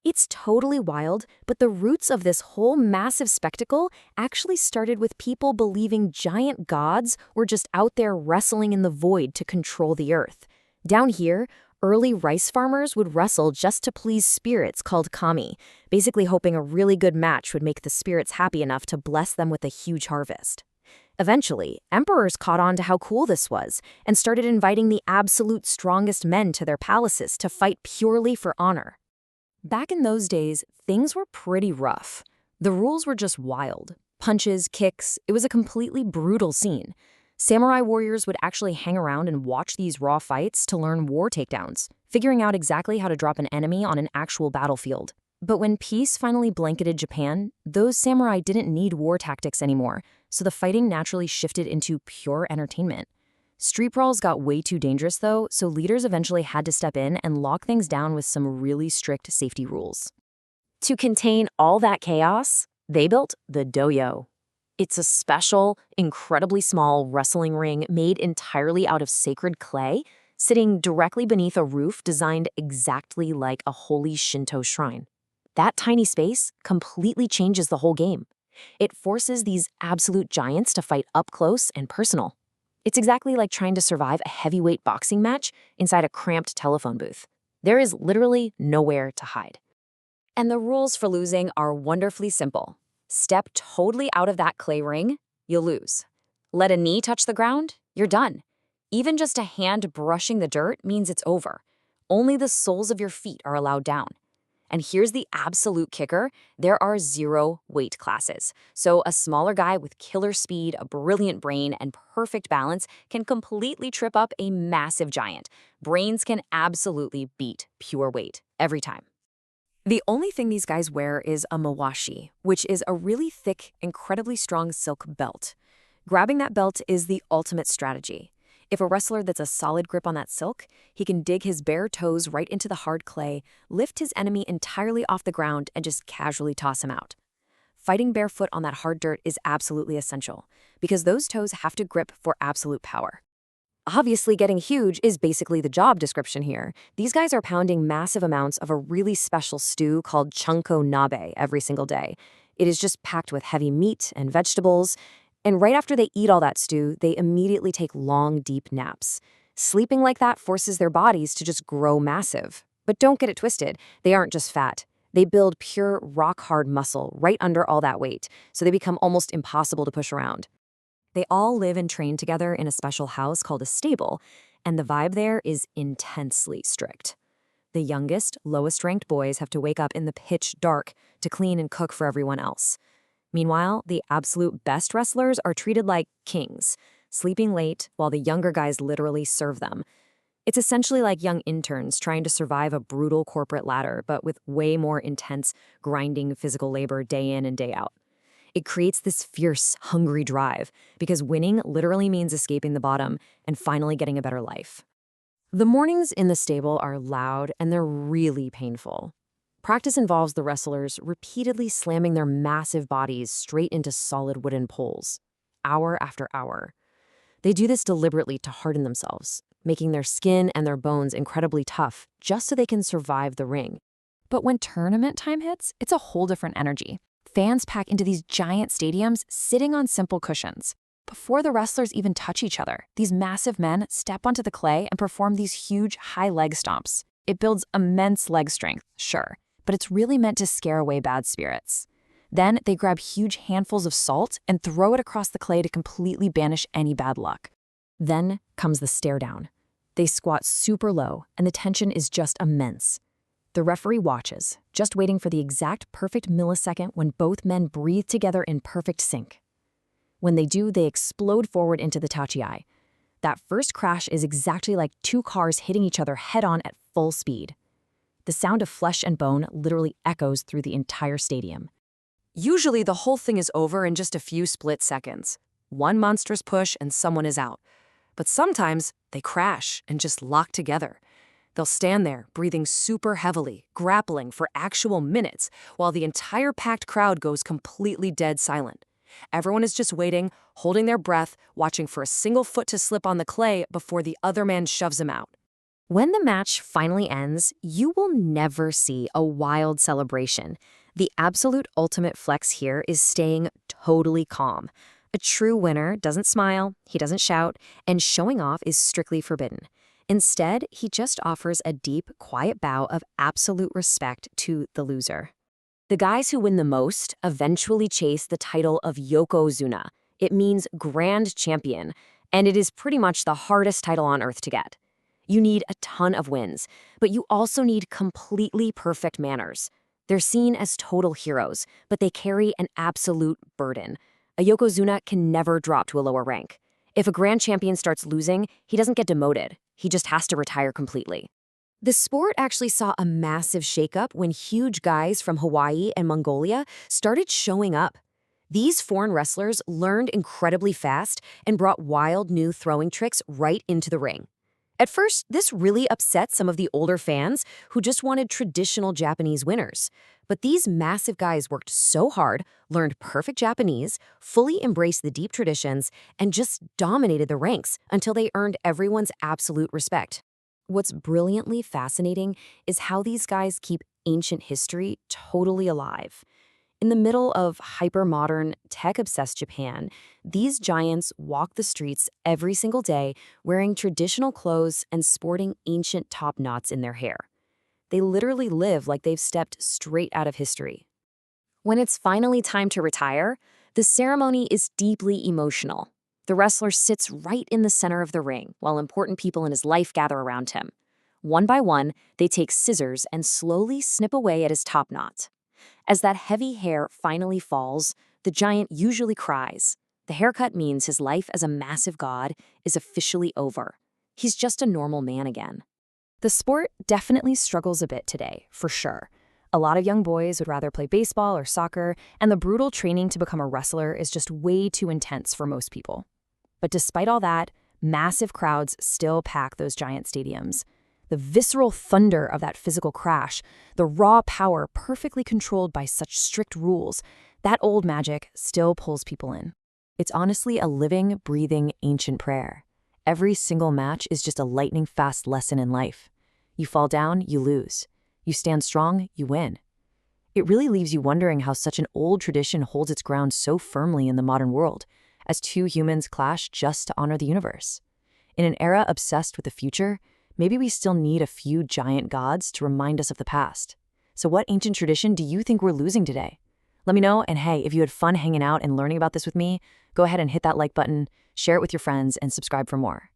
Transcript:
It's totally wild, but the roots of this whole massive spectacle actually started with people believing giant gods were just out there wrestling in the void to control the earth. Down here, early rice farmers would wrestle just to please spirits called kami, basically hoping a really good match would make the spirits happy enough to bless them with a huge harvest. Eventually, emperors caught on to how cool this was and started inviting the absolute strongest men to their palaces to fight purely for honor. Back in those days, things were pretty rough. The rules were just wild. Punches, kicks, it was a completely brutal scene. Samurai warriors would actually hang around and watch these raw fights to learn war takedowns, figuring out exactly how to drop an enemy on an actual battlefield. But when peace finally blanketed Japan, those samurai didn't need war tactics anymore, so the fighting naturally shifted into pure entertainment. Street brawls got way too dangerous though, so leaders eventually had to step in and lock things down with some really strict safety rules. To contain all that chaos, they built the dojo. It's a special, incredibly small wrestling ring made entirely out of sacred clay, sitting directly beneath a roof designed exactly like a holy Shinto shrine. That tiny space completely changes the whole game. It forces these absolute giants to fight up close and personal. It's exactly like trying to survive a heavyweight boxing match inside a cramped telephone booth. There is literally nowhere to hide. And the rules for losing are wonderfully simple. Step totally out of that clay ring, you'll lose. Let a knee touch the ground, you're done. Even just a hand brushing the dirt means it's over. Only the soles of your feet are allowed down. And here's the absolute kicker, there are 0 weight classes. So a smaller guy with killer speed, a brilliant brain, and perfect balance can completely trip up a massive giant. Brains can absolutely beat pure weight every time. The only thing these guys wear is a mawashi, which is a really thick, incredibly strong silk belt. Grabbing that belt is the ultimate strategy. If a wrestler that's a solid grip on that silk, he can dig his bare toes right into the hard clay, lift his enemy entirely off the ground, and just casually toss him out. Fighting barefoot on that hard dirt is absolutely essential, because those toes have to grip for absolute power. Obviously, getting huge is basically the job description here. These guys are pounding massive amounts of a really special stew called chunko nabe every single day. It is just packed with heavy meat and vegetables, and right after they eat all that stew, they immediately take long, deep naps. Sleeping like that forces their bodies to just grow massive. But don't get it twisted, they aren't just fat. They build pure, rock-hard muscle right under all that weight, so they become almost impossible to push around. They all live and train together in a special house called a stable, and the vibe there is intensely strict. The youngest, lowest-ranked boys have to wake up in the pitch dark to clean and cook for everyone else. Meanwhile, the absolute best wrestlers are treated like kings, sleeping late while the younger guys literally serve them. It's essentially like young interns trying to survive a brutal corporate ladder, but with way more intense, grinding physical labor day in and day out. It creates this fierce, hungry drive, because winning literally means escaping the bottom and finally getting a better life. The mornings in the stable are loud and they're really painful. Practice involves the wrestlers repeatedly slamming their massive bodies straight into solid wooden poles, hour after hour. They do this deliberately to harden themselves, making their skin and their bones incredibly tough just so they can survive the ring. But when tournament time hits, it's a whole different energy. Fans pack into these giant stadiums sitting on simple cushions. Before the wrestlers even touch each other, these massive men step onto the clay and perform these huge high leg stomps. It builds immense leg strength, sure, but it's really meant to scare away bad spirits. Then they grab huge handfuls of salt and throw it across the clay to completely banish any bad luck. Then comes the stare down. They squat super low, and the tension is just immense. The referee watches, just waiting for the exact perfect millisecond when both men breathe together in perfect sync. When they do, they explode forward into the tachiai. That first crash is exactly like 2 cars hitting each other head-on at full speed. The sound of flesh and bone literally echoes through the entire stadium. Usually the whole thing is over in just a few split seconds. One monstrous push and someone is out. But sometimes they crash and just lock together. They'll stand there, breathing super heavily, grappling for actual minutes, while the entire packed crowd goes completely dead silent. Everyone is just waiting, holding their breath, watching for a single foot to slip on the clay before the other man shoves him out. When the match finally ends, you will never see a wild celebration. The absolute ultimate flex here is staying totally calm. A true winner doesn't smile, he doesn't shout, and showing off is strictly forbidden. Instead, he just offers a deep, quiet bow of absolute respect to the loser. The guys who win the most eventually chase the title of Yokozuna. It means Grand Champion, and it is pretty much the hardest title on earth to get. You need a ton of wins, but you also need completely perfect manners. They're seen as total heroes, but they carry an absolute burden. A Yokozuna can never drop to a lower rank. If a Grand Champion starts losing, he doesn't get demoted. He just has to retire completely. The sport actually saw a massive shakeup when huge guys from Hawaii and Mongolia started showing up. These foreign wrestlers learned incredibly fast and brought wild new throwing tricks right into the ring. At first, this really upset some of the older fans who just wanted traditional Japanese winners. But these massive guys worked so hard, learned perfect Japanese, fully embraced the deep traditions, and just dominated the ranks until they earned everyone's absolute respect. What's brilliantly fascinating is how these guys keep ancient history totally alive. In the middle of hyper-modern, tech-obsessed Japan, these giants walk the streets every single day wearing traditional clothes and sporting ancient top knots in their hair. They literally live like they've stepped straight out of history. When it's finally time to retire, the ceremony is deeply emotional. The wrestler sits right in the center of the ring while important people in his life gather around him. One by one, they take scissors and slowly snip away at his top knot. As that heavy hair finally falls, the giant usually cries. The haircut means his life as a massive god is officially over. He's just a normal man again. The sport definitely struggles a bit today, for sure. A lot of young boys would rather play baseball or soccer, and the brutal training to become a wrestler is just way too intense for most people. But despite all that, massive crowds still pack those giant stadiums. The visceral thunder of that physical crash, the raw power perfectly controlled by such strict rules, that old magic still pulls people in. It's honestly a living, breathing, ancient prayer. Every single match is just a lightning-fast lesson in life. You fall down, you lose. You stand strong, you win. It really leaves you wondering how such an old tradition holds its ground so firmly in the modern world, as two humans clash just to honor the universe. In an era obsessed with the future, maybe we still need a few giant gods to remind us of the past. So what ancient tradition do you think we're losing today? Let me know, and hey, if you had fun hanging out and learning about this with me, go ahead and hit that like button, share it with your friends, and subscribe for more.